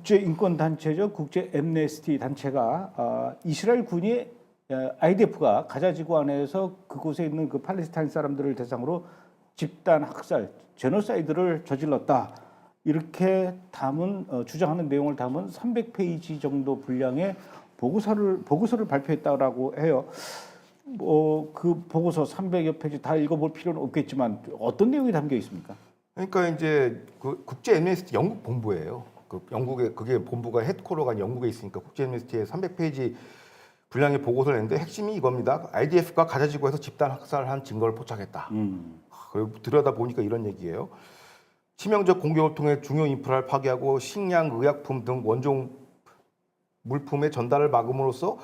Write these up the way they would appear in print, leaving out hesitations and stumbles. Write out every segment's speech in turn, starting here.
국제 인권 단체죠. 국제 엠네스티 단체가 이스라엘 군이 IDF가 가자 지구 안에서 그곳에 있는 그 팔레스타인 사람들을 대상으로 집단 학살, 제노사이드를 저질렀다. 이렇게 주장하는 내용을 담은 300페이지 정도 분량의 보고서를 발표했다라고 해요. 그 보고서 300여 페이지 다 읽어볼 필요는 없겠지만 어떤 내용이 담겨 있습니까? 그러니까 이제 그 국제 엠네스티 영국 본부예요. 그 영국의 그게 본부가 헤드쿼터가 영국에 있으니까 국제 엠네스티에 300페이지 분량의 보고서를 냈는데 핵심이 이겁니다. IDF가 가자 지구에서 집단 학살한 증거를 포착했다. 그리고 들여다 보니까 이런 얘기예요. 치명적 공격을 통해 중요 인프라를 파괴하고 식량, 의약품 등 원종 물품의 전달을 막음으로써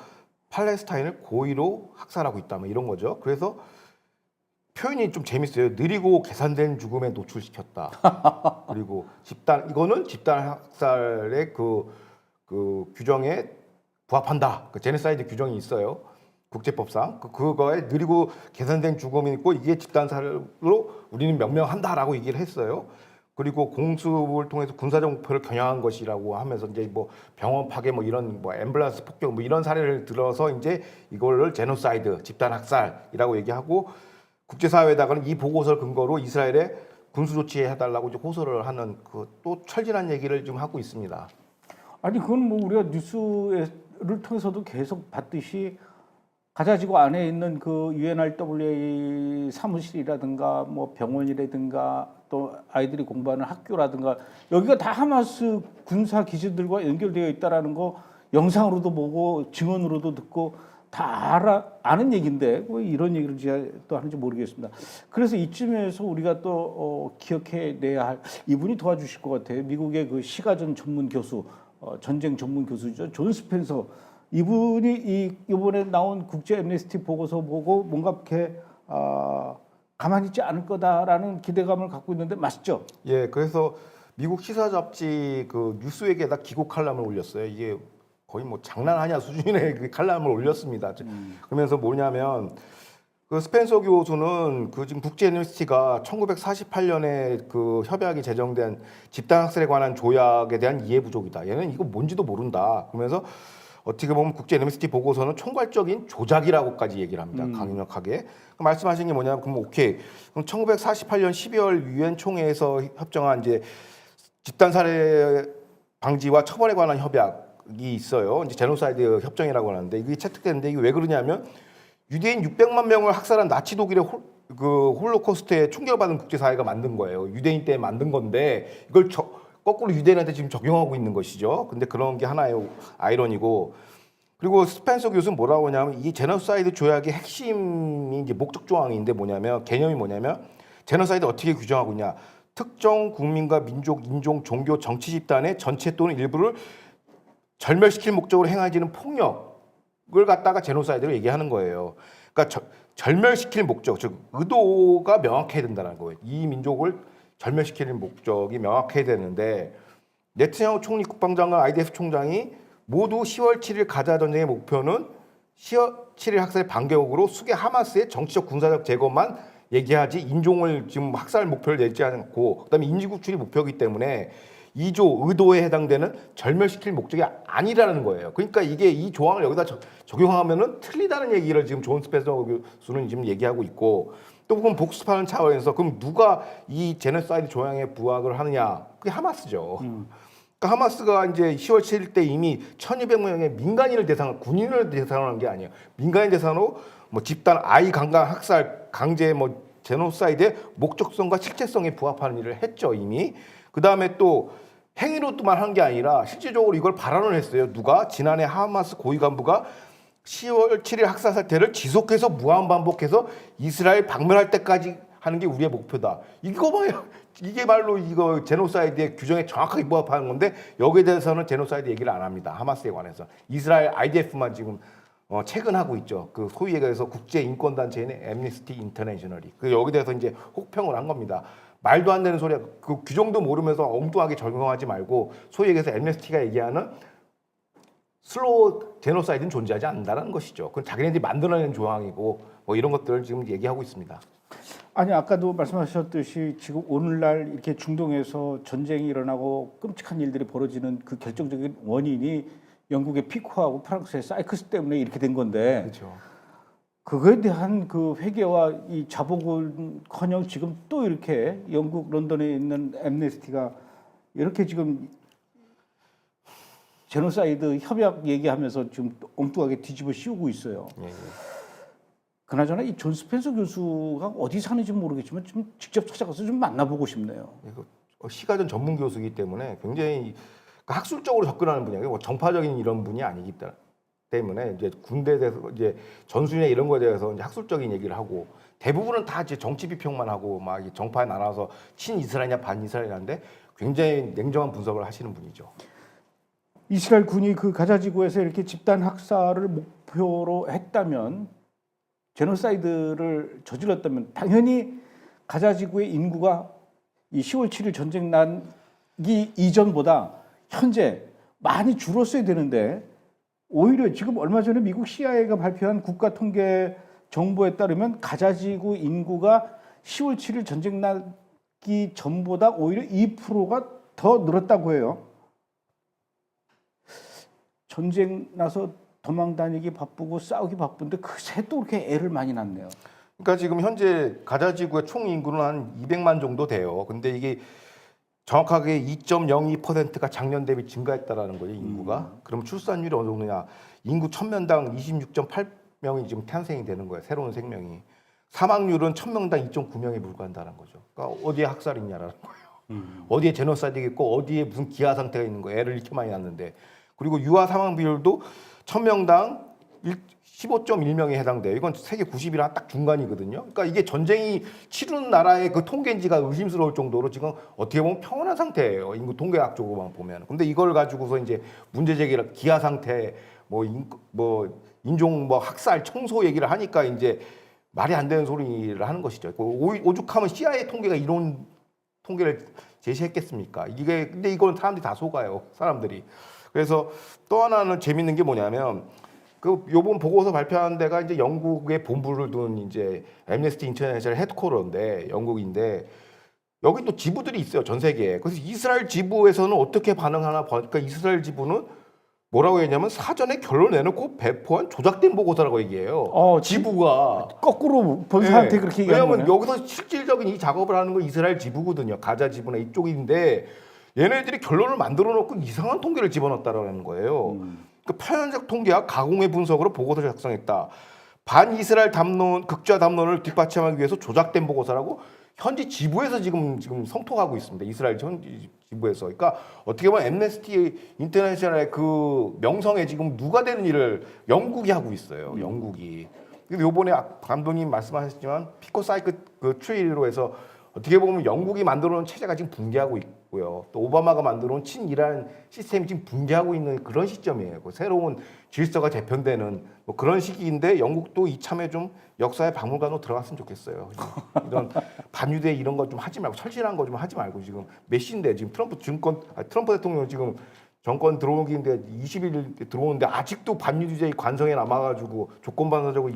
팔레스타인을 고의로 학살하고 있다. 뭐 이런 거죠. 그래서 표현이 좀 재밌어요. 느리고 계산된 죽음에 노출시켰다. 그리고 이거는 집단 학살의 그 규정에 부합한다. 그 제네사이드 규정이 있어요. 국제법상. 그거에 느리고 계산된 죽음이 있고 이게 집단살로 우리는 명명한다라고 얘기를 했어요. 그리고 공습을 통해서 군사적 목표를 겨냥한 것이라고 하면서 이제 뭐 병원 파괴 뭐 이런 뭐 앰뷸런스 폭격 뭐 이런 사례를 들어서 이제 이거를 제노사이드 집단 학살이라고 얘기하고 국제사회에다가는 이 보고서를 근거로 이스라엘에 군수 조치해달라고 이제 호소를 하는 그 또 철진한 얘기를 지금 하고 있습니다. 아니 그건 뭐 우리가 뉴스를 통해서도 계속 봤듯이 가자지구 안에 있는 그 UNRWA 사무실이라든가 뭐 병원이라든가 또 아이들이 공부하는 학교라든가 여기가 다 하마스 군사 기지들과 연결되어 있다라는 거 영상으로도 보고 증언으로도 듣고 다 아는 얘기인데 왜 이런 얘기를 제가 또 하는지 모르겠습니다. 그래서 이쯤에서 우리가 또 기억해내야 할 이분이 도와주실 것 같아요. 미국의 그 시가전 전문 교수, 전쟁 전문 교수죠. 존 스펜서. 이분이 이번에 나온 국제 엠네스티 보고서 보고 뭔가 이렇게 가만히 있지 않을 거다라는 기대감을 갖고 있는데 맞죠? 예, 그래서 미국 시사 잡지 그 뉴스웨이에다 기고 칼럼을 올렸어요. 이게 거의 뭐 장난하냐 수준의 그 칼럼을 올렸습니다. 그러면서 뭐냐면 그 스펜서 교수는 그 지금 국제 엠네스티가 1948년에 그 협약이 제정된 집단 학살에 관한 조약에 대한 이해 부족이다. 얘는 이거 뭔지도 모른다. 그러면서 어떻게 보면 국제 엠네스티 보고서는 총괄적인 조작이라고까지 얘기를 합니다. 강력하게. 말씀하신 게 뭐냐면 그럼 오케이. 그럼 1948년 12월 유엔 총회에서 협정한 이제 집단 살해 방지와 처벌에 관한 협약이 있어요. 이제 제노사이드 협정이라고 하는데 이게 채택됐는데 이게 왜 그러냐면 유대인 600만 명을 학살한 나치 독일의 그 홀로코스트에 충격받은 국제사회가 만든 거예요. 유대인 때문에 만든 건데 이걸 거꾸로 유대인한테 지금 적용하고 있는 것이죠. 근데 그런 게 하나의 아이러니고 그리고 스펜서 교수는 뭐라고 하냐면 이 제노사이드 조약의 핵심이 이제 목적 조항인데 개념이 뭐냐면 제노사이드 어떻게 규정하고 있냐. 특정 국민과 민족, 인종, 종교, 정치 집단의 전체 또는 일부를 절멸시킬 목적으로 행해지는 폭력을 갖다가 제노사이드로 얘기하는 거예요. 그러니까 절멸시킬 목적, 즉 의도가 명확해야 된다는 거예요. 이 민족을 절멸시키는 목적이 명확해야 되는데 네트냐후 총리 국방장관 IDF 총장이 모두 10월 7일 가자 전쟁의 목표는 10월 7일 학살의 반격으로 수계 하마스의 정치적 군사적 제거만 얘기하지 인종을 지금 학살 목표를 내지 않고 그다음에 인지 구출이 목표이기 때문에 2조 의도에 해당되는 절멸시킬 목적이 아니라는 거예요. 그러니까 이게 이 조항을 여기다 적용하면은 틀리다는 얘기를 지금 존 스펜서 교수는 지금 얘기하고 있고 또 그건 복습하는 차원에서 그럼 누가 이 제노사이드 조항에 부합을 하느냐? 그게 하마스죠. 그러니까 하마스가 이제 10월 7일 때 이미 1,200명의 민간인을 군인을 대상으로 한 게 아니에요. 민간인 대상으로 뭐 집단 아이 강간 학살 강제 뭐 제노사이드의 목적성과 실체성에 부합하는 일을 했죠 이미. 그 다음에 또 행위로만 한 게 아니라 실질적으로 이걸 발언을 했어요. 누가 지난해 하마스 고위 간부가 10월 7일 학살 사태를 지속해서 무한 반복해서 이스라엘 방문할 때까지 하는 게 우리의 목표다. 이거 봐요. 이게 말로 이거 제노사이드의 규정에 정확하게 부합하는 건데 여기에 대해서는 제노사이드 얘기를 안 합니다. 하마스에 관해서. 이스라엘 IDF만 지금 체근하고 있죠. 그 소위 얘기해서 국제 인권 단체인 엠니스티 인터내셔널이. 그 여기 대해서 이제 혹평을 한 겁니다. 말도 안 되는 소리야. 그 규정도 모르면서 엉뚱하게 적용하지 말고 소위 얘기해서 엠네스티가 얘기하는 슬로우 제노사이드는 존재하지 않는다는 것이죠. 그건 자기네들이 만들어낸 조항이고 뭐 이런 것들을 지금 얘기하고 있습니다. 아니 아까도 말씀하셨듯이 지금 오늘날 이렇게 중동에서 전쟁이 일어나고 끔찍한 일들이 벌어지는 그 결정적인 원인이 영국의 피코하고 프랑스의 사이크스 때문에 이렇게 된 건데 그렇죠. 그거에 대한 그 회개와 이 자복은커녕 지금 또 이렇게 영국 런던에 있는 엠네스티가 이렇게 지금 제노사이드 협약 얘기하면서 지금 엉뚱하게 뒤집어 씌우고 있어요. 예, 예. 그나저나 이 존 스펜서 교수가 어디 사는지 모르겠지만 좀 직접 찾아가서 좀 만나보고 싶네요. 이거 시가전 전문 교수이기 때문에 굉장히 학술적으로 접근하는 분야고 정파적인 이런 분이 아니기 때문에 이제 군대에 대해서 이제 전술이나 이런 거에 대해서 이제 학술적인 얘기를 하고 대부분은 다 이제 정치 비평만 하고 막 정파에 나눠서 친이스라엘이냐 반이스라엘인데 굉장히 냉정한 분석을 하시는 분이죠. 이스라엘 군이 그 가자 지구에서 이렇게 집단 학살을 목표로 했다면 제노사이드를 저질렀다면 당연히 가자 지구의 인구가 이 10월 7일 전쟁 나기 이전보다 현재 많이 줄었어야 되는데 오히려 지금 얼마 전에 미국 CIA가 발표한 국가 통계 정보에 따르면 가자 지구 인구가 10월 7일 전쟁 나기 전보다 오히려 2%가 더 늘었다고 해요. 전쟁 나서 도망 다니기 바쁘고 싸우기 바쁜데 그새 또 이렇게 애를 많이 낳네요. 그러니까 지금 현재 가자 지구의 총 인구는 한 200만 정도 돼요. 근데 이게 정확하게 2.02%가 작년 대비 증가했다라는 거예요, 인구가. 그럼 출산율이 어느 정도냐? 인구 1000명당 26.8명이 지금 탄생이 되는 거예요, 새로운 생명이. 사망률은 1000명당 2.9명에 불과한다는 거죠. 그러니까 어디에 학살이 있냐라는 거예요. 어디에 제노사이드가 있고 어디에 무슨 기아 상태가 있는 거예요. 애를 이렇게 많이 낳는데. 그리고 유아 사망 비율도 1000명당 15.1명에 해당돼요. 이건 세계 90이랑 딱 중간이거든요. 그러니까 이게 전쟁이 치르는 나라의 그 통계인지가 의심스러울 정도로 지금 어떻게 보면 평온한 상태예요. 인구 통계학적으로만 보면. 근데 이걸 가지고서 이제 문제 제기를 기아 상태, 인종 학살, 청소 얘기를 하니까 이제 말이 안 되는 소리를 하는 것이죠. 오죽하면 CIA 통계가 이런 통계를 제시했겠습니까? 근데 이건 사람들이 다 속아요. 사람들이. 그래서 또 하나는 재밌는 게 뭐냐면 요번 보고서 발표한 데가 이제 영국의 본부를 둔 이제 엠네스티 인터내셔널 헤드쿼터인데 영국인데 여기 또 지부들이 있어요, 전 세계에. 그래서 이스라엘 지부에서는 어떻게 반응하나 보니까 이스라엘 지부는 뭐라고 했냐면 사전에 결론 내놓고 배포한 조작된 보고서라고 얘기해요. 지부가 거꾸로 본사한테 네. 그렇게 얘기하는 왜냐하면 거네요. 여기서 실질적인 이 작업을 하는 건 이스라엘 지부거든요. 가자 지부나 이쪽인데 얘네들이 결론을 만들어 놓고 이상한 통계를 집어넣었다라는 거예요. 그 편향적 통계와 가공의 분석으로 보고서를 작성했다. 반이스라엘 담론, 극좌 담론을 뒷받침하기 위해서 조작된 보고서라고 현지 지부에서 지금 성토하고 있습니다. 이스라엘 현지 지부에서. 그러니까 어떻게 보면 엠네스티 인터내셔널의 그 명성에 지금 누가 되는 일을 영국이 하고 있어요. 영국이. 근데 요번에 감독님 말씀하셨지만 피코 사이클 그 트리로 해서 어떻게 보면 영국이 만들어 놓은 체제가 지금 붕괴하고 있고요. 또 오바마가 만들어 놓은 친이란 시스템이 지금 붕괴하고 있는 그런 시점이에요. 새로운 질서가 재편되는 그런 시기인데 영국도 이참에 좀 역사의 박물관으로 들어갔으면 좋겠어요. 이런 반유대 이런 거 좀 하지 말고 철실한 거 좀 하지 말고 지금 몇 시인데 지금 트럼프 대통령 지금 정권 들어오기인데 20일 들어오는데 아직도 반유주의 관성에 남아가지고 조건반사적으로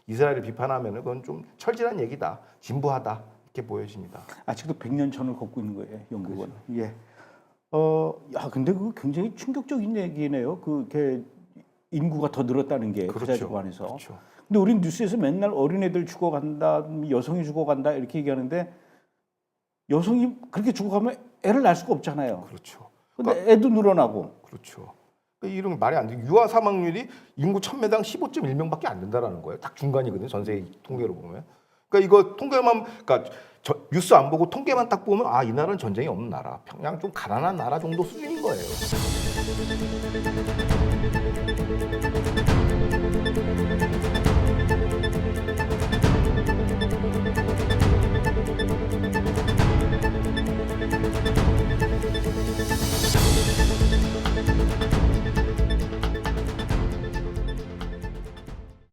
이스라엘을 비판하면 그건 좀 철질한 얘기다. 진부하다. 이렇게 보여집니다. 아직도 100년 전을 걷고 있는 거예요, 영국은. 예. 근데 그거 굉장히 충격적인 얘기네요. 그게 인구가 더 늘었다는 게 가자 지구 안에서. 그렇죠. 근데 우리 뉴스에서 맨날 어린애들 죽어간다, 여성이 죽어간다 이렇게 얘기하는데 여성이 그렇게 죽어가면 애를 낳을 수가 없잖아요. 그렇죠. 근데 애도 늘어나고. 그렇죠. 이런 말이 안 돼. 유아 사망률이 인구 1000명당 15.1명밖에 안 된다라는 거예요. 딱 중간이거든요. 전 세계 통계로 보면. 그러니까 이거 통계만, 그러니까 뉴스 안 보고 통계만 딱 보면 이 나라는 전쟁이 없는 나라, 그냥 좀 가난한 나라 정도 수준인 거예요.